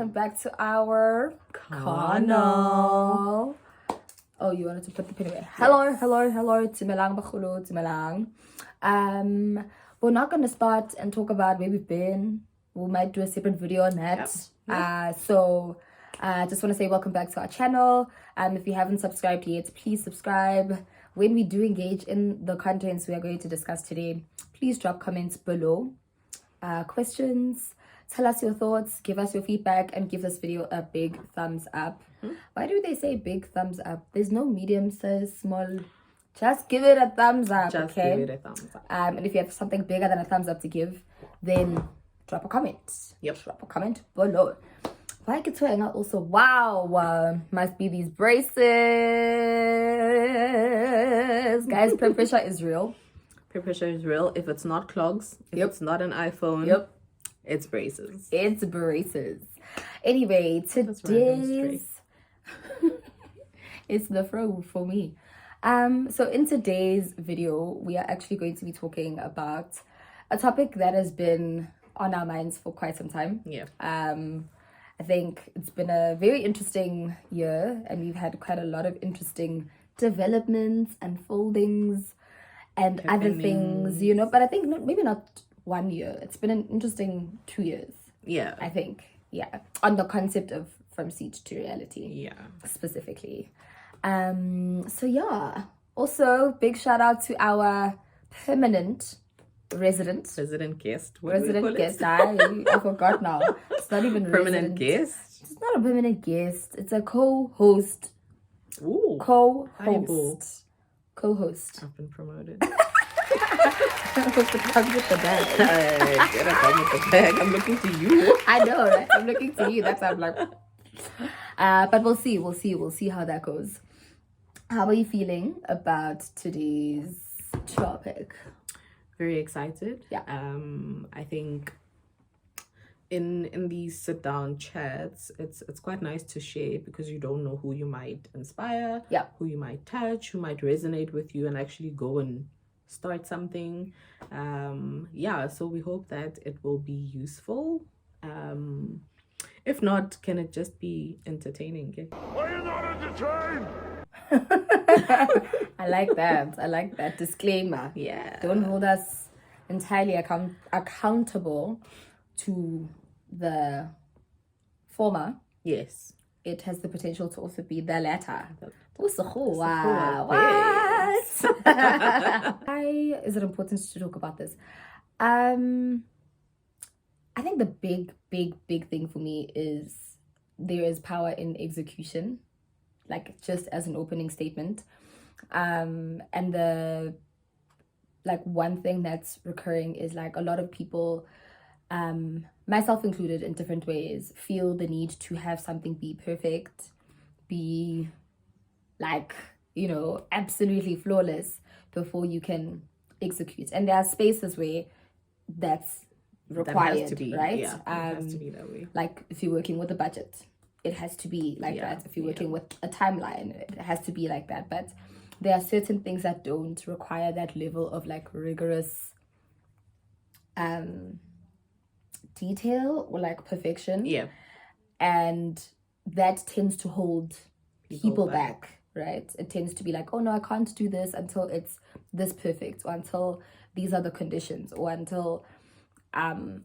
welcome back to our Channel. Oh, you wanted to put the pin away. Hello. Timelang bagolo, timelang. We're not gonna start and talk about where we've been. We might do a separate video on that. So I just want to say welcome back to our channel. If you haven't subscribed yet, please subscribe. When we do engage in the contents we are going to discuss today, please drop comments below. Questions, tell us your thoughts, give us your feedback, and give this video a big thumbs up. Why do they say big thumbs up? There's no medium, size, small. Just give it a thumbs up. Give it a thumbs up. And if you have something bigger than a thumbs up to give, then drop a comment. Drop a comment below. Why get to hang out also? Wow, must be these braces. Guys, peer pressure is real. Peer pressure is real. If it's not clogs, if it's not an iPhone, it's braces. It's braces. Anyway, today's it's the fro for me. So in today's video, we are actually going to be talking about a topic that has been on our minds for quite some time. I think it's been a very interesting year, and we've had quite a lot of interesting developments, unfoldings, and other things, you know. But I think maybe not 1 year. It's been an interesting 2 years. I think. On the concept of from seed to reality. Specifically. Also, big shout out to our permanent resident guest. I forgot now. It's not even permanent guest. It's not a permanent guest. It's a co-host. Ooh. Co-host. I've been promoted. Come with the bag. Come with the bag. I'm looking to you. I know, right? I'm looking to you. That's why I'm like. But we'll see how that goes. How are you feeling about today's topic? Very excited. I think in these sit down chats, it's quite nice to share, because you don't know who you might inspire, who you might touch, who might resonate with you and actually go and start something. So we hope that it will be useful. If not, can it just be entertaining? Are you not entertained? I like that disclaimer. Don't hold us entirely accountable to the former. Yes, it has the potential to also be the latter. What? Why is it important to talk about this? I think the big thing for me is there is power in execution. Like, just as an opening statement. And the one thing that's recurring is like a lot of people, myself included in different ways, feel the need to have something be perfect, be absolutely flawless before you can execute. And there are spaces where that's required, that has to be, right? It has to be that way. Like if you're working with a budget, it has to be like that. If you're working with a timeline, it has to be like that. But there are certain things that don't require that level of rigorous detail or perfection. And that tends to hold people back, right? It tends to be like, oh no, I can't do this until it's this perfect, or until these are the conditions, or until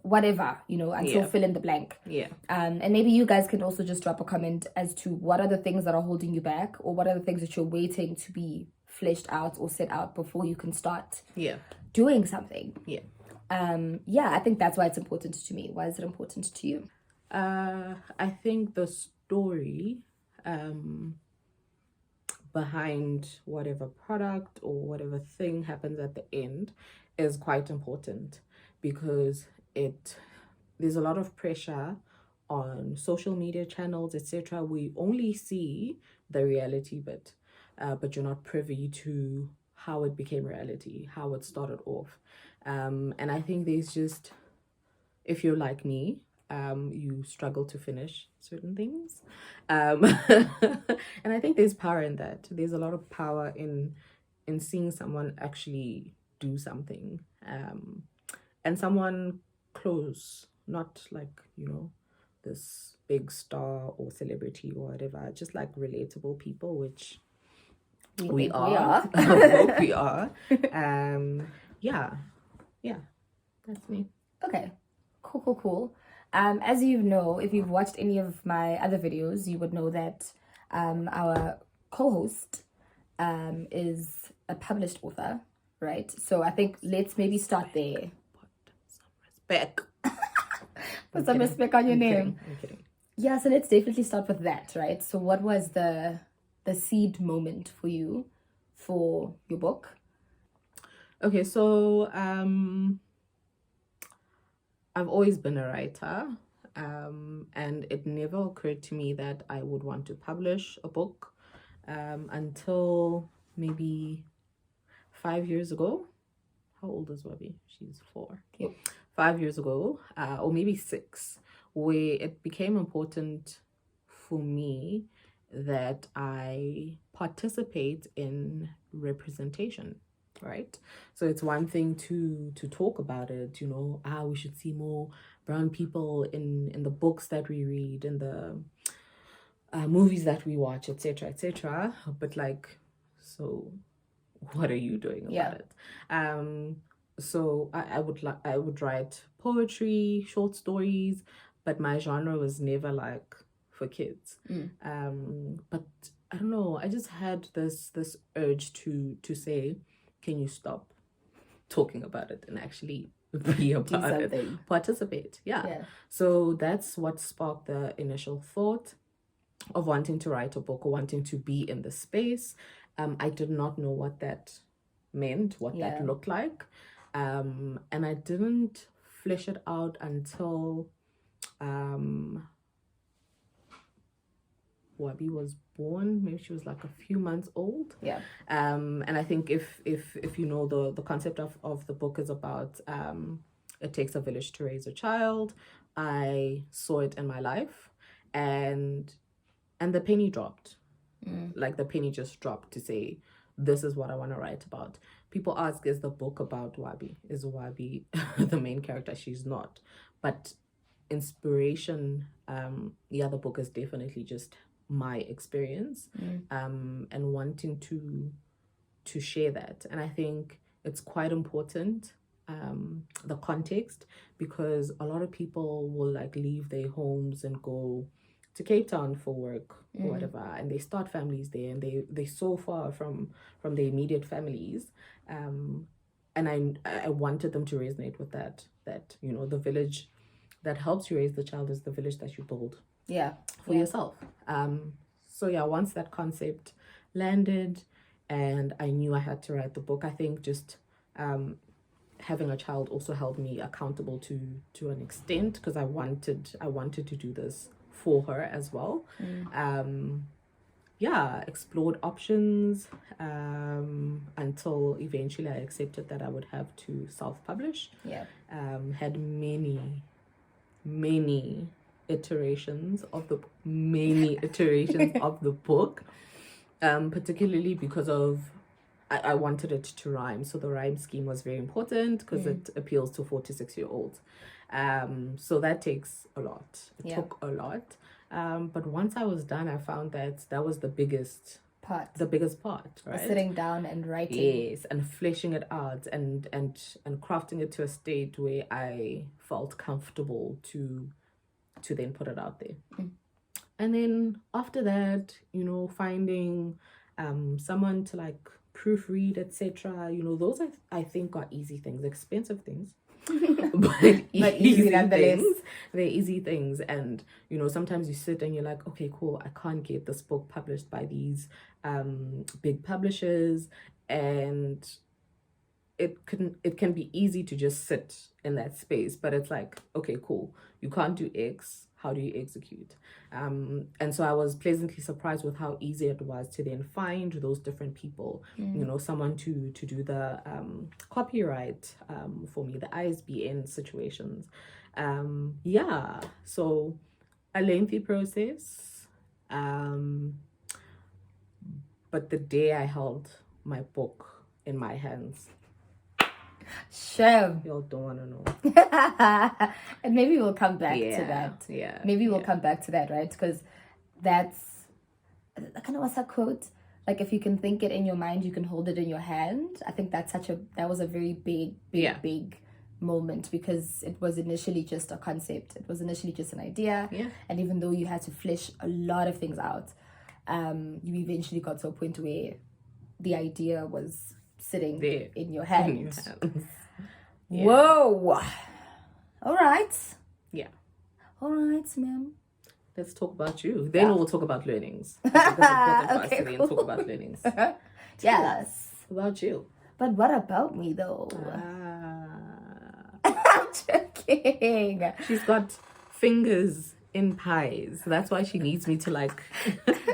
whatever, until fill in the blank. And maybe you guys can also just drop a comment as to what are the things that are holding you back, or what are the things that you're waiting to be fleshed out or set out before you can start doing something. I think that's why it's important to me. Why is it important to you? I think the story behind whatever product or whatever thing happens at the end is quite important, because there's a lot of pressure on social media channels, etc. We only see the reality bit, but you're not privy to how it became reality, how it started off. And I think there's just, if you're like me, you struggle to finish certain things. And I think there's power in that. There's a lot of power in seeing someone actually do something, and someone close, not this big star or celebrity or whatever. Just like relatable people, which we are. I hope we are. Yeah, that's me. Okay, cool. As you know, if you've watched any of my other videos, you would know that our co-host is a published author, right? So I think let's maybe start there. Put some respect on your name. I'm kidding. Yeah, so let's definitely start with that, right? So what was the seed moment for you for your book? Okay, so I've always been a writer, and it never occurred to me that I would want to publish a book until maybe 5 years ago. How old is Wabi? She's 4. Yep. 5 years ago, or maybe 6, where it became important for me that I participate in representation, right? So it's one thing to talk about it, you know, we should see more brown people in the books that we read, in the movies that we watch, etc. But like, so what are you doing about it? So I would write poetry, short stories, but my genre was never like for kids. But I don't know, I just had this urge to say, can you stop talking about it and actually be about it, participate? Yeah. So that's what sparked the initial thought of wanting to write a book or wanting to be in the space. I did not know what that meant, what that looked like, and I didn't flesh it out until Wabi was born. Maybe she was like a few months old. And I think if you know, the concept of the book is about it takes a village to raise a child. I saw it in my life, and the penny dropped. Like the penny just dropped to say, this is what I want to write about. People ask, is the book about Wabi? Is Wabi the main character? She's not. But inspiration, the book is definitely just my experience, and wanting to share that. And I think it's quite important, the context, because a lot of people will like leave their homes and go to Cape Town for work or whatever, and they start families there, and they're so far from their immediate families, and I wanted them to resonate with that you know, the village that helps you raise the child is the village that you build for yourself. So yeah, once that concept landed and I knew I had to write the book, I think just having a child also held me accountable to an extent, because I wanted to do this for her as well. Explored options until eventually I accepted that I would have to self-publish. Had many iterations of the book, particularly because of I wanted it to rhyme, so the rhyme scheme was very important because it appeals to 4 to 6 year olds. So that takes a lot. It took a lot. But once I was done, I found that was the biggest part, right? Sitting down and writing. Yes, and fleshing it out and crafting it to a state where I felt comfortable to then put it out there. And then after that, you know, finding someone to like proofread, etc. You know, those I think are easy things, expensive things. but easy things. They're easy things. And you know, sometimes you sit and you're like, okay, cool, I can't get this book published by these big publishers, and it can be easy to just sit in that space, but it's like, okay, cool, you can't do X, how do you execute? And so I was pleasantly surprised with how easy it was to then find those different people, you know, someone to do the copyright for me, the ISBN situations. So a lengthy process, but the day I held my book in my hands, Sure. Y'all don't want to know. And maybe we'll come back to that. Yeah. Maybe we'll come back to that, right? Because that's kind of what's that quote? Like, if you can think it in your mind, you can hold it in your hand. I think that was a very big moment, because it was initially just a concept. It was initially just an idea. Yeah. And even though you had to flesh a lot of things out, you eventually got to a point where the idea was sitting there in your hand. in your hands. Yeah. Whoa. All right. Yeah. All right, ma'am. Let's talk about you. Then we'll talk about learnings. I think it's important for us to then talk about learnings. Yes. About you. But what about me, though? Ah. I'm joking. She's got fingers in pies. That's why she needs me to like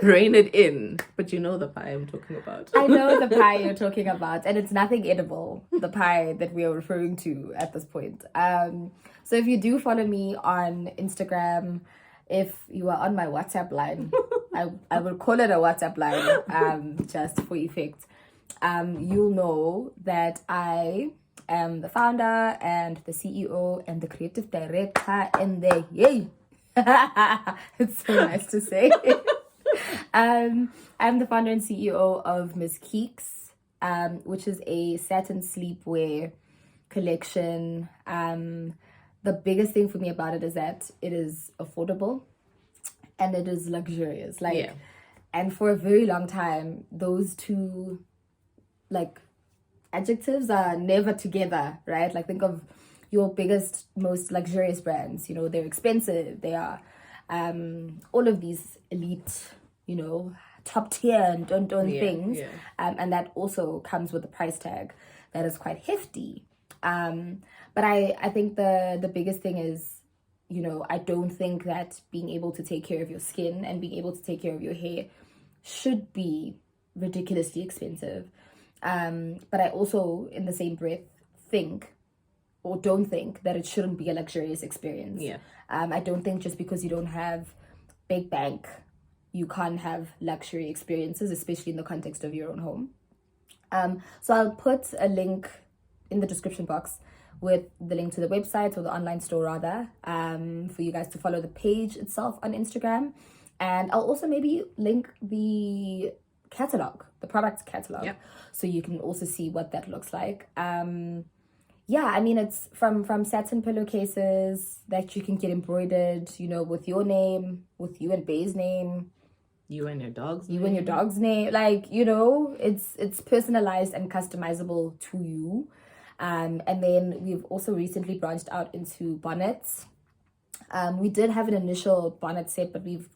rein it in. But you know the pie I'm talking about. I know the pie you're talking about, and it's nothing edible, the pie that we are referring to at this point. So if you do follow me on Instagram, if you are on my WhatsApp line, I will call it a WhatsApp line, just for effect. You'll know that I am the founder and the CEO and the creative director and the yay. It's so nice to say. I'm the founder and CEO of Miss Keeks, which is a satin sleepwear collection. The biggest thing for me about it is that it is affordable and it is luxurious. And for a very long time, those two adjectives are never together, right? Like, think of your biggest, most luxurious brands. They're expensive. They are all of these elite, top tier and don't things. Yeah. And that also comes with a price tag that is quite hefty. But I think the biggest thing is, I don't think that being able to take care of your skin and being able to take care of your hair should be ridiculously expensive. But I also, in the same breath, don't think that it shouldn't be a luxurious experience. Yeah. I don't think just because you don't have big bank, you can't have luxury experiences, especially in the context of your own home. So I'll put a link in the description box with the link to the website, or the online store rather, for you guys to follow the page itself on Instagram. And I'll also maybe link the catalog, the product catalog, so you can also see what that looks like. It's from satin pillowcases that you can get embroidered, with your name, with you and Bay's name, you and your dog's name. You and your dog's name. It's personalized and customizable to you. And then we've also recently branched out into bonnets. We did have an initial bonnet set, but we've,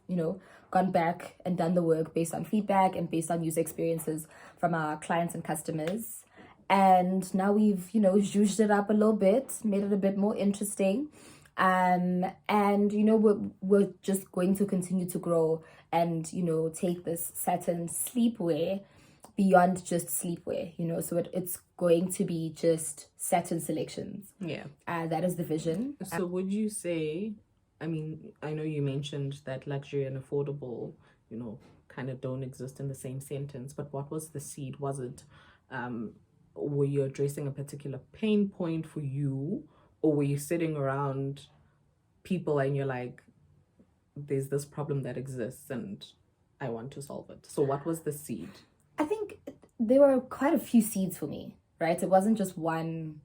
gone back and done the work based on feedback and based on user experiences from our clients and customers. And now we've, zhuzhed it up a little bit, made it a bit more interesting. And, we're just going to continue to grow and, take this satin sleepwear beyond just sleepwear, so it's going to be just satin selections. Yeah. That is the vision. So would you say, I know you mentioned that luxury and affordable, kind of don't exist in the same sentence, but what was the seed? Was it, were you addressing a particular pain point for you, or were you sitting around people and you're like, there's this problem that exists and I want to solve it? So what was the seed? I think there were quite a few seeds for me, right? It wasn't just one,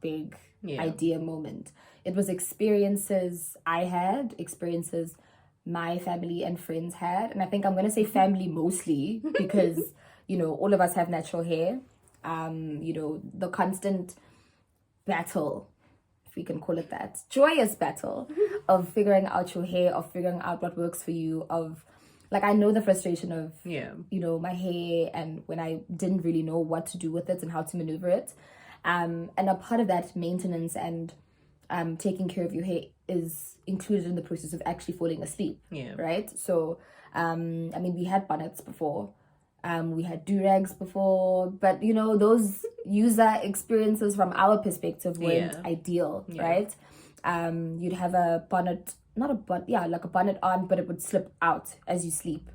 big idea moment. It was experiences I had, experiences my family and friends had. And I think I'm going to say family mostly because, all of us have natural hair. The constant battle, if we can call it that, joyous battle of figuring out your hair, of figuring out what works for you, of I know the frustration of, my hair, and when I didn't really know what to do with it and how to maneuver it. And a part of that maintenance and taking care of your hair is included in the process of actually falling asleep. Yeah. Right? So, we had bonnets before. We had do-rags before. But, those user experiences from our perspective weren't ideal, right? You'd have a bonnet, like a bonnet on, but it would slip out as you sleep.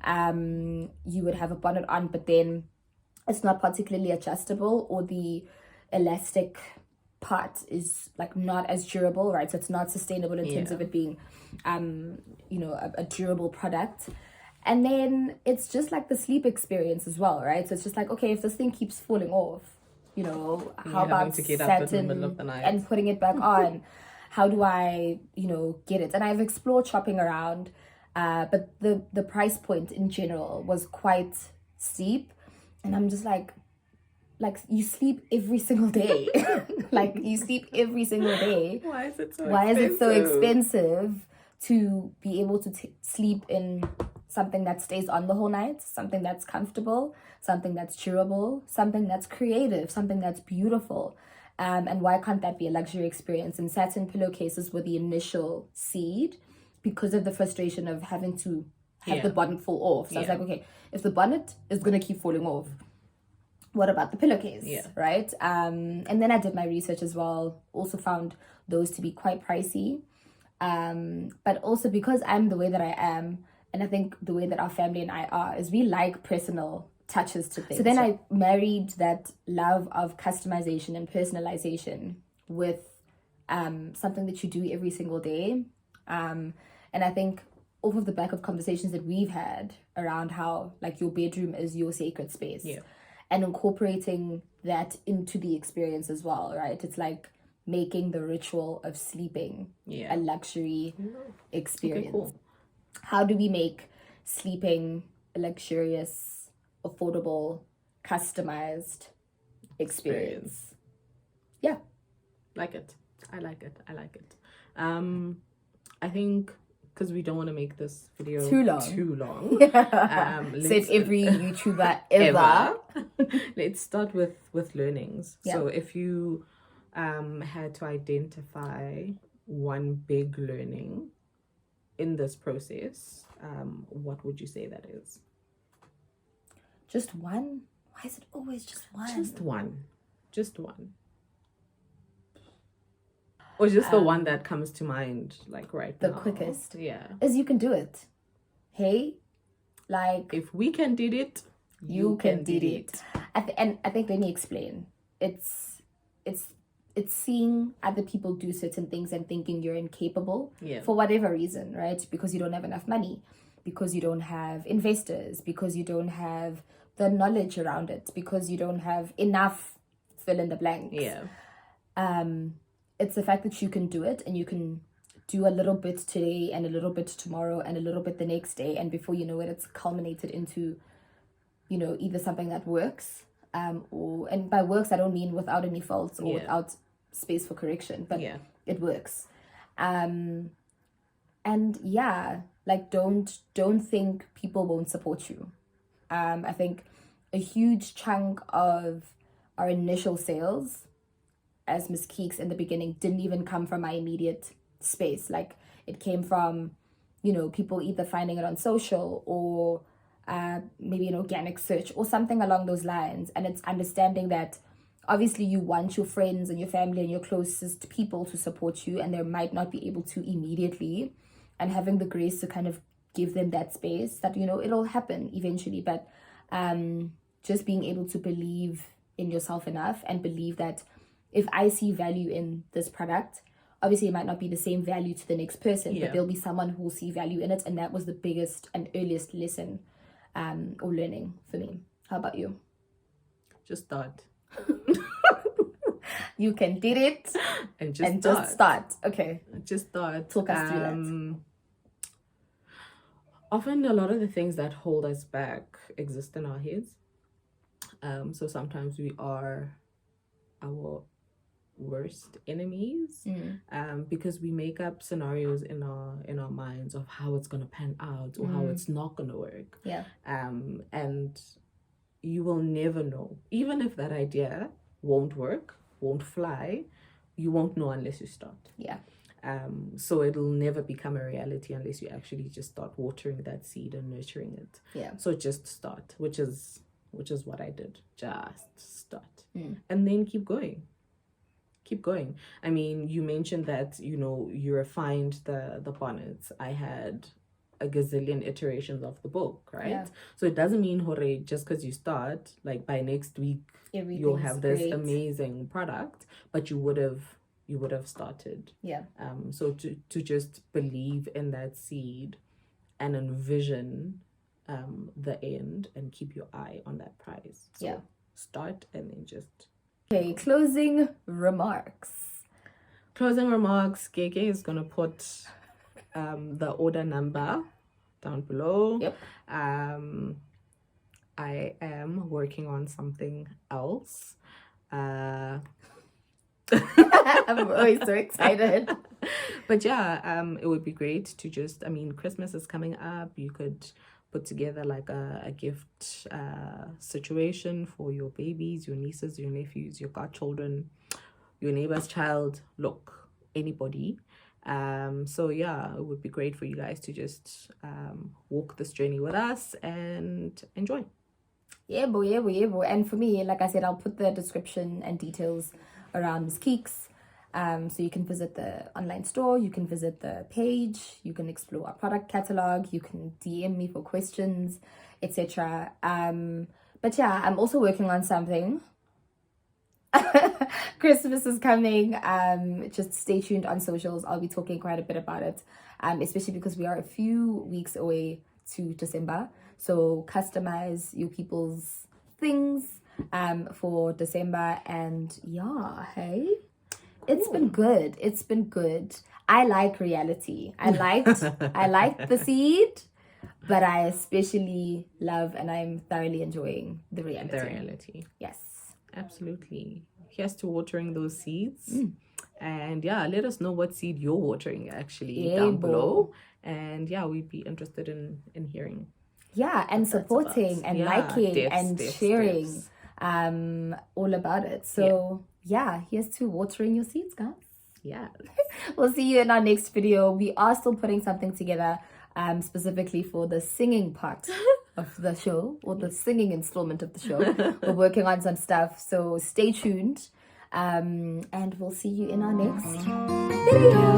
You would have a bonnet on, but then it's not particularly adjustable, or the elastic part is like not as durable, right? So it's not sustainable in terms of it being a durable product. And then it's just like the sleep experience as well, right? So it's just like, okay, if this thing keeps falling off, how about to get up in the middle of the Saturn night and putting it back on? How do I, get it? And I've explored shopping around, but the price point in general was quite steep. And I'm just like you sleep every single day. Like you sleep every single day. Why is it so expensive to be able to sleep in something that stays on the whole night, something that's comfortable, something that's durable, something that's creative, something that's beautiful? And why can't that be a luxury experience? And satin pillowcases were the initial seed because of the frustration of having to have the bonnet fall off. So I was like, okay, if the bonnet is going to keep falling off, what about the pillowcase, right? And then I did my research as well, also found those to be quite pricey. But also because I'm the way that I am, and I think the way that our family and I are, is we like personal touches to things. So then I married that love of customization and personalization with something that you do every single day. And I think off of the back of conversations that we've had around how like your bedroom is your sacred space. Yeah. And incorporating that into the experience as well, right? It's like making the ritual of sleeping a luxury experience. Okay, cool. How do we make sleeping a luxurious, affordable, customized experience? Yeah. Like it. I like it. I think because we don't want to make this video too long. Said every YouTuber ever. Let's start with learnings. Yeah. So if you had to identify one big learning in this process, what would you say that is? Just one? Why is it always just one? Just one. Or just the one that comes to mind, like right now. The quickest. Yeah. Is you can do it. Hey? Like... If we can did it, you can did it. And I think, let me explain. It's seeing other people do certain things and thinking you're incapable for whatever reason, right? Because you don't have enough money, because you don't have investors, because you don't have the knowledge around it, because you don't have enough fill in the blanks. Yeah. It's the fact that you can do it, and you can do a little bit today and a little bit tomorrow and a little bit the next day, and before you know it, it's culminated into, either something that works, and by works I don't mean without any faults or without space for correction, but it works. And like don't think people won't support you. I think a huge chunk of our initial sales as Miss Keeks in the beginning didn't even come from my immediate space. Like it came from, people either finding it on social or maybe an organic search or something along those lines. And it's understanding that obviously you want your friends and your family and your closest people to support you, and they might not be able to immediately, and having the grace to kind of give them that space that, it'll happen eventually. But just being able to believe in yourself enough and believe that if I see value in this product, obviously it might not be the same value to the next person, but there'll be someone who will see value in it. And that was the biggest and earliest lesson or learning for me. How about you? Just start. You can did it and just start. Okay. Just start. Talk us through that. Often a lot of the things that hold us back exist in our heads. So sometimes we are our worst enemies, because we make up scenarios in our minds of how it's gonna pan out or how it's not gonna work. Yeah. And you will never know. Even if that idea won't work, won't fly, you won't know unless you start. Yeah. So it'll never become a reality unless you actually just start watering that seed and nurturing it. Yeah. So just start, which is what I did. Just start. And then keep going. I mean, you mentioned that, you refined the bonnets. I had a gazillion iterations of the book, right? Yeah. So it doesn't mean hore just because you start, like by next week you'll have this great. amazing product, but you would have started. Yeah. So to just believe in that seed and envision the end and keep your eye on that prize. So yeah. Start and then just. Okay, closing remarks. Closing remarks. KK is gonna put the order number down below. Yep. I am working on something else. I'm always so excited. But yeah, it would be great to just, I mean, Christmas is coming up. You could put together like a gift situation for your babies, your nieces, your nephews, your godchildren, your neighbor's child. Look, anybody. So yeah, it would be great for you guys to just walk this journey with us and enjoy. Yeah, boy. And for me, like I said, I'll put the description and details around Miss Keeks. So you can visit the online store, you can visit the page, you can explore our product catalog, you can DM me for questions, etc. But yeah, I'm also working on something. Christmas is coming. Just stay tuned on socials. I'll be talking quite a bit about it, especially because we are a few weeks away to December. So customize your people's things for December. And yeah, hey, it's been good. It's been good. I like reality. I liked the seed, but I especially love and I'm thoroughly enjoying the reality. Yes. Absolutely. Here's to watering those seeds. And yeah, let us know what seed you're watering actually down below. And yeah, we'd be interested in hearing. Yeah, and supporting and liking and sharing all about it. So yeah, here's to watering your seeds, guys. Yeah. We'll see you in our next video. We are still putting something together specifically for the singing part of the show, or the singing installment of the show. We're working on some stuff, so stay tuned. And we'll see you in our next video.